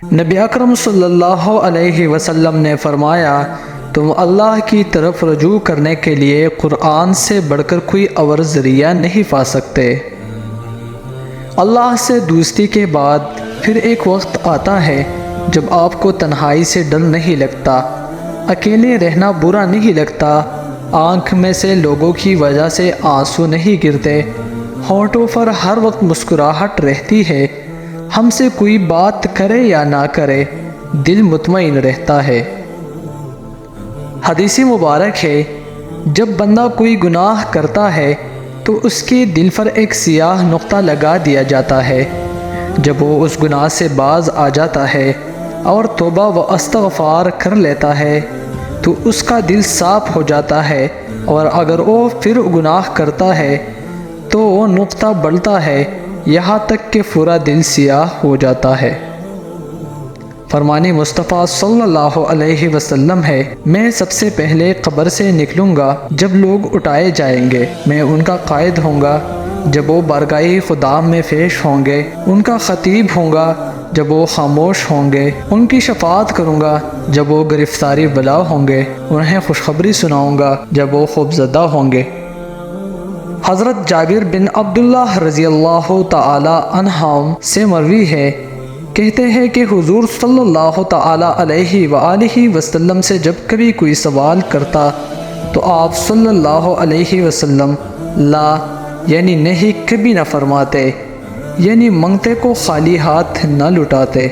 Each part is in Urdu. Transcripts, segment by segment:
نبی اکرم صلی اللہ علیہ وسلم نے فرمایا، تم اللہ کی طرف رجوع کرنے کے لیے قرآن سے بڑھ کر کوئی اور ذریعہ نہیں پا سکتے۔ اللہ سے دوستی کے بعد پھر ایک وقت آتا ہے جب آپ کو تنہائی سے ڈر نہیں لگتا، اکیلے رہنا برا نہیں لگتا، آنکھ میں سے لوگوں کی وجہ سے آنسو نہیں گرتے، ہونٹوں پر ہر وقت مسکراہٹ رہتی ہے، ہم سے کوئی بات کرے یا نہ کرے دل مطمئن رہتا ہے۔ حدیث مبارک ہے، جب بندہ کوئی گناہ کرتا ہے تو اس کے دل پر ایک سیاہ نقطہ لگا دیا جاتا ہے۔ جب وہ اس گناہ سے باز آ جاتا ہے اور توبہ و استغفار کر لیتا ہے تو اس کا دل صاف ہو جاتا ہے، اور اگر وہ پھر گناہ کرتا ہے تو وہ نقطہ بڑھتا ہے یہاں تک کہ پورا دل سیاہ ہو جاتا ہے۔ فرمان مصطفیٰ صلی اللہ علیہ وسلم ہے، میں سب سے پہلے قبر سے نکلوں گا جب لوگ اٹھائے جائیں گے، میں ان کا قائد ہوں گا جب وہ بارگاہ خدا میں پیش ہوں گے، ان کا خطیب ہوں گا جب وہ خاموش ہوں گے، ان کی شفاعت کروں گا جب وہ گرفتاری بلا ہوں گے، انہیں خوشخبری سناؤں گا جب وہ خوفزدہ ہوں گے۔ حضرت جابر بن عبداللہ رضی اللہ تعالی عنہم سے مروی ہے، کہتے ہیں کہ حضور صلی اللہ تعالی علیہ وآلہ وسلم سے جب کبھی کوئی سوال کرتا تو آپ صلی اللہ علیہ وسلم لا یعنی نہیں کبھی نہ فرماتے، یعنی منگتے کو خالی ہاتھ نہ لٹاتے۔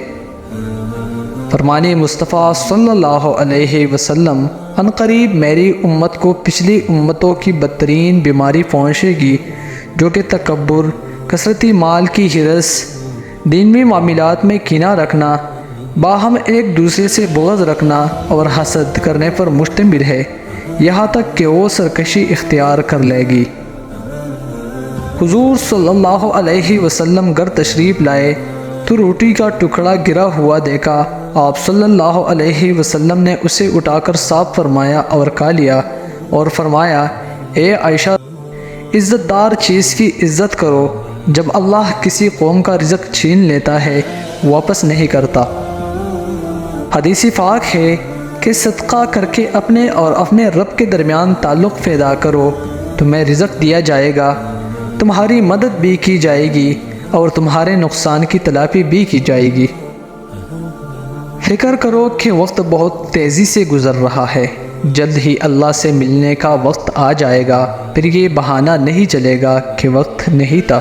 فرمان مصطفیٰ صلی اللہ علیہ وسلم، عنقریب میری امت کو پچھلی امتوں کی بدترین بیماری پہنچے گی جو کہ تکبر، کثرتی مال کی حرص، دینی معاملات میں کینہ رکھنا، باہم ایک دوسرے سے بغض رکھنا اور حسد کرنے پر مشتمل ہے، یہاں تک کہ وہ سرکشی اختیار کر لے گی۔ حضور صلی اللہ علیہ وسلم گھر تشریف لائے تو روٹی کا ٹکڑا گرا ہوا دیکھا، آپ صلی اللہ علیہ وسلم نے اسے اٹھا کر صاف فرمایا اور کھا لیا، اور فرمایا، اے عائشہ، عزت دار چیز کی عزت کرو، جب اللہ کسی قوم کا رزق چھین لیتا ہے واپس نہیں کرتا۔ حدیث پاک ہے کہ صدقہ کر کے اپنے اور اپنے رب کے درمیان تعلق پیدا کرو، تمہیں رزق دیا جائے گا، تمہاری مدد بھی کی جائے گی اور تمہارے نقصان کی تلافی بھی کی جائے گی۔ فکر کرو کہ وقت بہت تیزی سے گزر رہا ہے، جلد ہی اللہ سے ملنے کا وقت آ جائے گا، پھر یہ بہانہ نہیں چلے گا کہ وقت نہیں تھا۔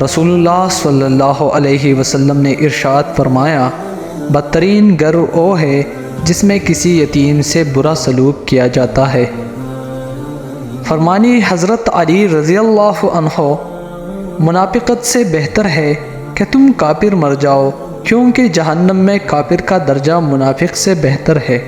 رسول اللہ صلی اللہ علیہ وسلم نے ارشاد فرمایا، بدترین گھر وہ ہے جس میں کسی یتیم سے برا سلوک کیا جاتا ہے۔ فرمانی حضرت علی رضی اللہ عنہ، منافقت سے بہتر ہے کہ تم کافر مر جاؤ، کیونکہ جہنم میں کافر کا درجہ منافق سے بہتر ہے۔